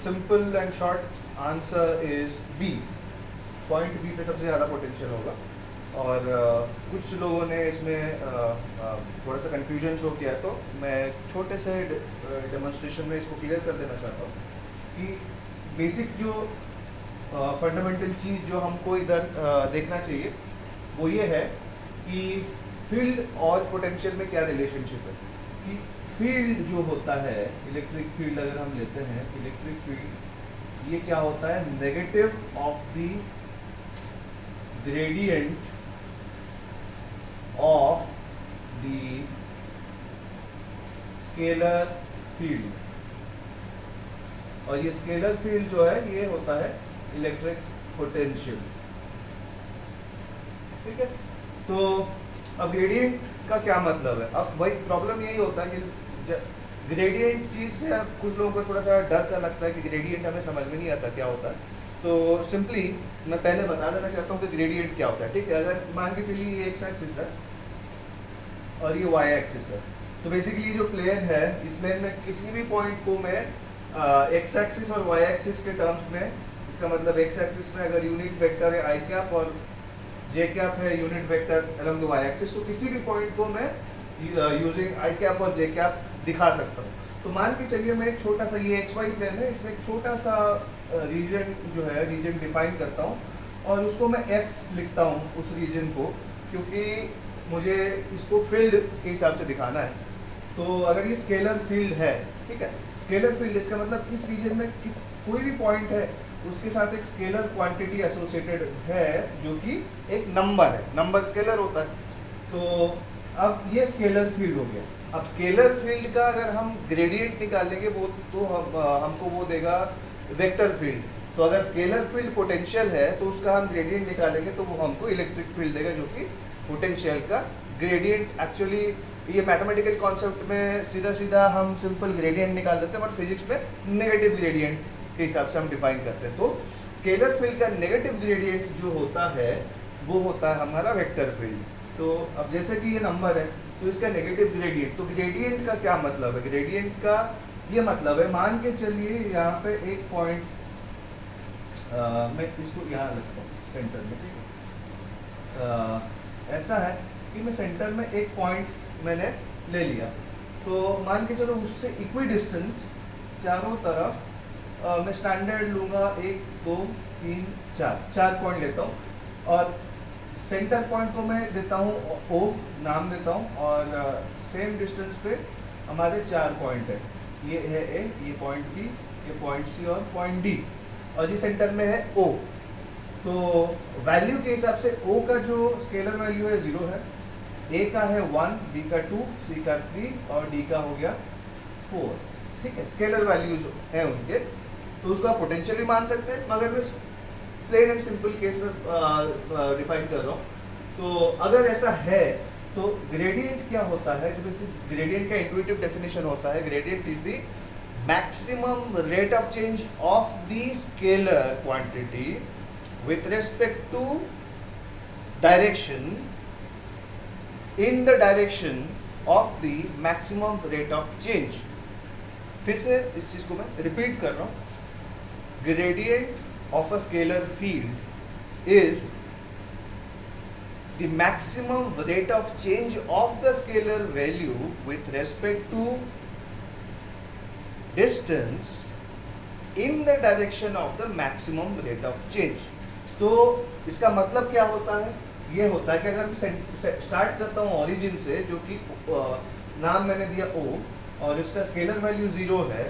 Simple and short answer is B. Point B पे सबसे ज़्यादा पोटेंशियल होगा। और कुछ लोगों ने इसमें थोड़ा सा कंफ्यूजन शो किया, तो मैं छोटे से डेमोन्स्ट्रेशन में इसको क्लियर कर देना चाहता हूँ कि बेसिक जो फंडामेंटल चीज़ जो हमको इधर देखना चाहिए वो ये है कि फील्ड और पोटेंशियल में क्या रिलेशनशिप है। कि फील्ड जो होता है, इलेक्ट्रिक फील्ड अगर हम लेते हैं, इलेक्ट्रिक फील्ड ये क्या होता है, negative of the gradient of the scalar field. और ये स्केलर फील्ड जो है ये होता है इलेक्ट्रिक पोटेंशियल। ठीक है, तो अब ग्रेडियंट का क्या मतलब है। अब वही प्रॉब्लम यही होता है कि ग्रेडियंट चीज़ से अब कुछ लोगों को थोड़ा सा डर सा लगता है कि ग्रेडियंट हमें समझ में नहीं आता क्या होता है। तो सिंपली मैं पहले बता देना चाहता हूँ कि ग्रेडियंट क्या होता है। ठीक है, अगर मान के चलिए ये एक्स एक्सिस है और ये वाई एक्सिस है, तो बेसिकली जो प्लेन है इस प्लेन में किसी भी पॉइंट को मैं एक्स एक्सिस और वाई एक्सिस के टर्म्स में, इसका मतलब एक्स एक्सिस में अगर यूनिट वेक्टर है आई कैप और जे कैप है unit vector along the Y axis, तो किसी भी पॉइंट को मैं यूजिंग आई कैप और जे कैप दिखा सकता हूँ। तो मान के चलिए मैं एक छोटा सा, ये एक्स वाई प्लेन है, इसमें एक छोटा सा रीजन जो है रीजन डिफाइन करता हूँ और उसको मैं एफ लिखता हूँ उस रीजन को, क्योंकि मुझे इसको फील्ड के हिसाब से दिखाना है। तो अगर ये स्केलर फील्ड है, ठीक है, स्केलर फील्ड इसका मतलब इस रीजन में कोई भी पॉइंट है उसके साथ एक स्केलर क्वांटिटी एसोसिएटेड है जो कि एक नंबर है, नंबर स्केलर होता है। तो अब ये स्केलर फील्ड हो गया। अब स्केलर फील्ड का अगर हम ग्रेडियंट निकालेंगे वो तो हमको वो देगा वेक्टर फील्ड। तो अगर स्केलर फील्ड पोटेंशियल है तो उसका हम ग्रेडियंट निकालेंगे तो वो हमको इलेक्ट्रिक फील्ड देगा जो कि पोटेंशियल का ग्रेडियंट। एक्चुअली ये मैथमेटिकल कॉन्सेप्ट में सीधा सीधा हम सिंपल ग्रेडियंट निकाल देते हैं, बट फिजिक्स में नेगेटिव ग्रेडियंट के हिसाब से हम डिफाइन करते हैं। तो स्केलर फील्ड का नेगेटिव ग्रेडियंट जो होता है वो होता है हमारा वेक्टर फील्ड। तो अब जैसे कि ये नंबर है तो इसका नेगेटिव ग्रेडियंट, तो ग्रेडियंट का क्या मतलब है, ग्रेडियंट का ये मतलब है, मान के चलिए यहाँ पे एक पॉइंट मैं इसको यहाँ लगता हूँ सेंटर में, ठीक है, ऐसा है कि मैं सेंटर में एक पॉइंट मैंने ले लिया, तो मान के चलो उससे इक्वी डिस्टेंस चारों तरफ मैं स्टैंडर्ड लूँगा 1 2 3 4 पॉइंट लेता हूँ और सेंटर पॉइंट को मैं देता हूँ ओ नाम देता हूँ और सेम डिस्टेंस पे हमारे 4 पॉइंट है, ये है ए, ये पॉइंट बी, ये पॉइंट सी और पॉइंट डी, और ये सेंटर में है ओ। तो वैल्यू के हिसाब से ओ का जो स्केलर वैल्यू है 0 है, ए का है 1, बी का 2, सी का 3 और डी का हो गया 4। ठीक है, स्केलर वैल्यूज हैं उनके, तो उसको आप पोटेंशियल भी मान सकते हैं, मगर मैं प्लेन एंड सिंपल केस में डिफाइन कर रहा हूँ। तो अगर ऐसा है तो ग्रेडियंट क्या होता है, ग्रेडियंट का इंट्यूटिव डेफिनेशन होता है, gradient is the maximum rate of change of the scalar quantity with respect to direction in the direction of the maximum rate of change। फिर से इस चीज को मैं रिपीट कर रहा हूं, gradient of a scalar field is the maximum rate of change of the scalar value with respect to distance in the direction of the maximum rate of change। तो इसका मतलब क्या होता है, ये होता है कि अगर मैं स्टार्ट करता हूँ ओरिजिन से, जो कि नाम मैंने दिया O और इसका स्केलर वैल्यू 0 है,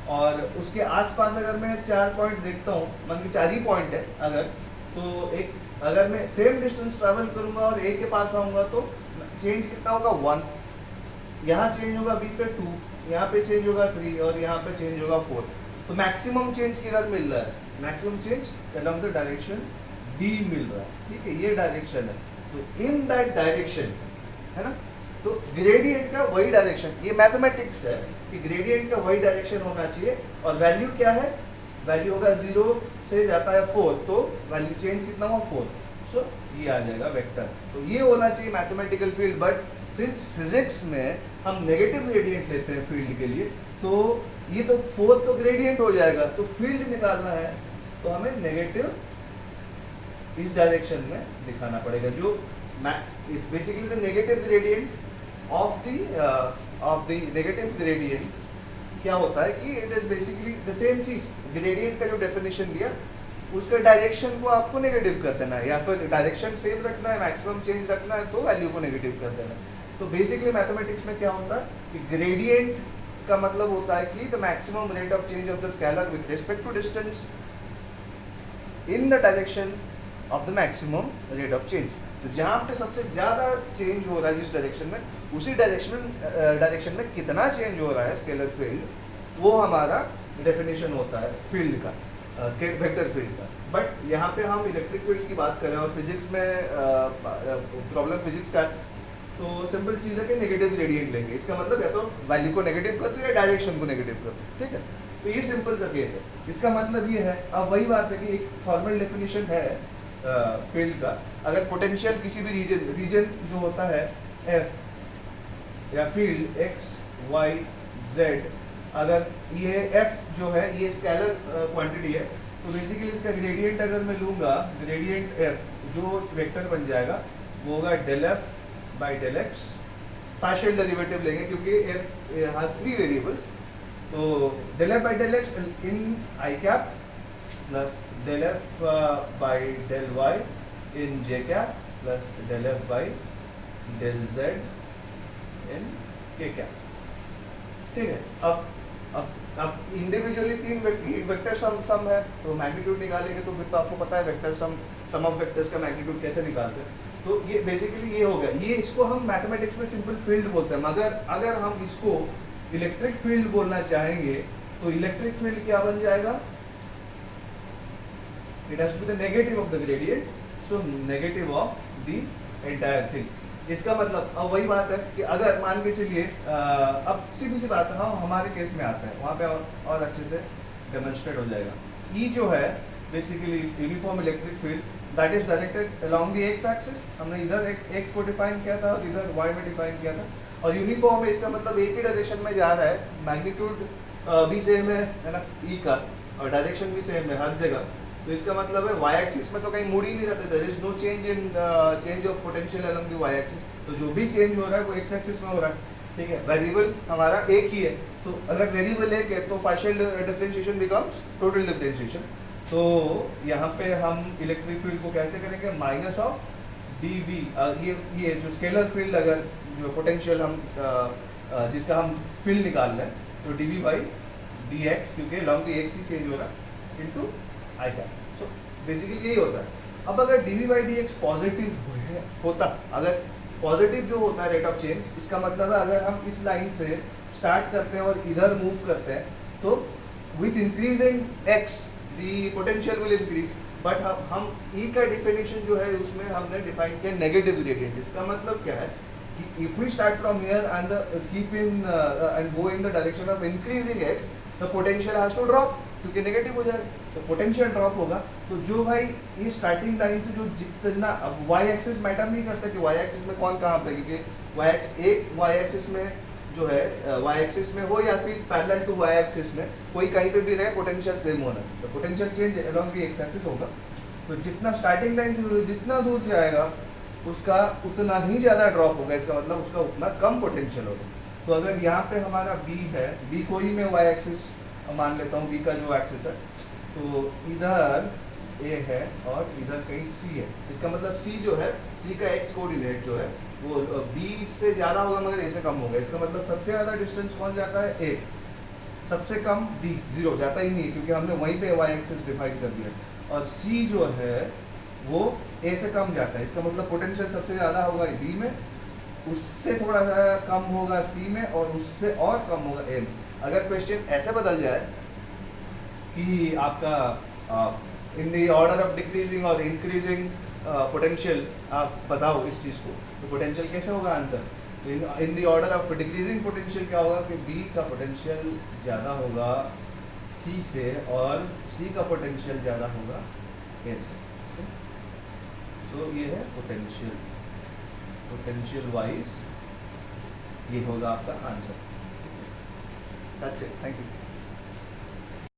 और उसके आसपास अगर मैं 4 पॉइंट देखता हूँ, मान के 4 ही पॉइंट है अगर, तो एक अगर मैं सेम डिस्टेंस ट्रैवल करूँगा और A के पास आऊँगा तो चेंज कितना होगा 1, यहाँ चेंज होगा B पे 2, यहाँ पे चेंज होगा 3 और यहाँ पे चेंज होगा 4। तो मैक्सिमम चेंज किधर मिल रहा है, maximum change along the direction D मिल रहा है। ठीक है, ये डायरेक्शन है, तो इन दैट डायरेक्शन है ना, तो ग्रेडियंट का वही डायरेक्शन, ये मैथमेटिक्स है कि ग्रेडियंट का वही डायरेक्शन होना चाहिए। और वैल्यू क्या है, वैल्यू होगा 0 से जाता है 4, तो वैल्यू चेंज कितना हुआ 4, सो ये आ जाएगा वेक्टर। तो ये होना चाहिए mathematical field, but since physics में हम नेगेटिव ग्रेडियंट लेते हैं फील्ड के लिए, तो ये तो फोर्थ तो ग्रेडियंट हो जाएगा, तो फील्ड निकालना है तो हमें नेगेटिव इस डायरेक्शन में दिखाना पड़ेगा, जो इस basically the negative gradient of the negative gradient क्या होता है कि it is basically the same चीज, ग्रेडियंट का जो डेफिनेशन दिया उसका डायरेक्शन को आपको नेगेटिव कर देना है, या तो डायरेक्शन सेम रखना है, मैक्सिमम चेंज रखना है तो वैल्यू को नेगेटिव कर देना है। तो बेसिकली मैथमेटिक्स में क्या होता है कि ग्रेडियंट का मतलब होता है कि the maximum rate of change of the scalar with respect to distance in the direction of the maximum rate of change. तो जहाँ पे सबसे ज्यादा चेंज हो रहा है जिस डायरेक्शन में, उसी डायरेक्शन में कितना चेंज हो रहा है स्केलर फील्ड, वो हमारा डेफिनेशन होता है फील्ड का, स्केलर वेक्टर फील्ड का। बट यहाँ पे हम इलेक्ट्रिक फील्ड की बात करें और फिजिक्स में प्रॉब्लम फिजिक्स का, तो सिंपल चीज़ है कि नेगेटिव ग्रेडियंट लेंगे। इसका मतलब या तो वैल्यू को नेगेटिव कर दो या डायरेक्शन को नेगेटिव कर दो, ठीक है। तो ये सिंपल सा केस है। इसका मतलब ये है, अब वही बात है कि एक फॉर्मल डेफिनेशन है फील्ड का, अगर पोटेंशियल किसी भी रीजन जो होता है एफ या फील्ड एक्स वाई जेड, अगर ये एफ जो है ये स्केलर क्वांटिटी है, तो बेसिकली इसका ग्रेडियंट अगर मैं लूँगा, ग्रेडियंट एफ जो वेक्टर बन जाएगा वो होगा del F by del X, partial derivative लेंगे क्योंकि एफ हैज 3 वेरिएबल्स, तो del F by del X in I cap plus del F by del Y in J cap plus del F by del Z in K cap, ठीक है। अब individually 3 vector sum है, तो magnitude निकालेंगे तो फिर तो आपको पता है वेक्टर सम ऑफ वेक्टर्स का मैग्नीट्यूड कैसे निकालते हैं। तो ये बेसिकली ये हो गया, ये इसको हम मैथमेटिक्स में सिंपल फील्ड बोलते हैं। मगर अगर हम इसको इलेक्ट्रिक फील्ड बोलना चाहेंगे तो इलेक्ट्रिक फील्ड क्या बन जाएगा, it has to be the negative of the gradient, so negative of the entire thing. इसका मतलब अब वही बात है कि अगर मान के चलिए अब सीधी सी बात है, हाँ हमारे केस में आता है, वहाँ पे और अच्छे से डेमोन्स्ट्रेट हो जाएगा। ई जो है basically uniform electric field that is directed along the x axis, हमने इधर एक्स को डिफाइन किया था और इधर वाई में डिफाइन किया था, और यूनिफॉर्म है इसका मतलब एक ही डायरेक्शन में जा रहा है, मैग्नीट्यूड भी सेम है ना ई का, और डायरेक्शन भी सेम है हर जगह। तो इसका मतलब है वाई एक्सिस में तो कहीं मुड़ ही नहीं रहता, there is no change of potential along the Y axis, तो जो भी चेंज हो रहा है वो एक्स एक्सिस में हो रहा है, ठीक है। वेरिएबल हमारा एक ही है, तो अगर वेरिएबल एक है तो partial differentiation becomes total differentiation. तो यहाँ पे हम इलेक्ट्रिक फील्ड को कैसे करेंगे, माइनस ऑफ डी वी, ये जो स्केलर फील्ड अगर जो पोटेंशियल हम जिसका हम फील्ड निकाल रहे हैं, तो D V by D X, क्योंकि लॉन्ग दी एक्स ही चेंज हो रहा है into I cap. So basically यही होता है। अब अगर D V by D X positive होता, अगर पॉजिटिव जो होता है रेट ऑफ चेंज, इसका मतलब है अगर हम इस लाइन से स्टार्ट करते हैं और इधर मूव करते हैं, तो with increase in x the potential will increase, but हम ई का डिफिनेशन जो है उसमें हमने डिफाइन किया नेगेटिव ग्रेडियंट। इसका मतलब क्या है कि if we start from here and keep in and go in the direction of increasing X, the potential has to drop, क्योंकि नेगेटिव हो जाएगा तो पोटेंशियल ड्रॉप होगा। तो जो भाई ये स्टार्टिंग लाइन से जो जितना, अब वाई एक्सिस मैटर नहीं करता कि वाई एक्सिस में कौन कहाँ पे, क्योंकि वाई एक्सिस में जो है वाई एक्सिस में हो या फिर पैरेलल टू वाई एक्सिस में कोई कहीं पे भी रहे, पोटेंशियल सेम होना है, तो potential change along the x axis होगा। तो जितना स्टार्टिंग लाइन से जितना दूर जाएगा उसका उतना ही ज़्यादा ड्रॉप होगा, इसका मतलब उसका उतना कम पोटेंशियल होगा। तो अगर यहाँ पे हमारा बी है, बी को ही मैं वाई एक्सिस मान लेता हूँ, बी का जो एक्सिस है, तो इधर ए है और इधर कहीं सी है, इसका मतलब सी जो है, सी का एक्स कोऑर्डिनेट जो है वो बी से ज़्यादा होगा मगर ए से कम होगा। इसका मतलब सबसे ज़्यादा डिस्टेंस कौन जाता है, ए, सबसे कम डी, जीरो जाता ही नहीं है क्योंकि हमने वहीं पे वाई एक्सिस डिफाइन कर दिया। और सी जो है वो ए से कम जाता है, इसका मतलब पोटेंशियल सबसे ज़्यादा होगा बी में, उससे थोड़ा सा कम होगा सी में, और उससे और कम होगा ए में। अगर क्वेश्चन ऐसे बदल जाए कि आपका in the order of decreasing और इंक्रीजिंग पोटेंशियल, आप बताओ इस चीज़ को, तो पोटेंशियल कैसे होगा answer, in the order of decreasing potential क्या होगा कि बी का पोटेंशियल ज़्यादा होगा सी से और सी का पोटेंशियल ज़्यादा होगा ए से। तो ये है पोटेंशियल वाइज ये होगा आपका answer. That's it, thank you.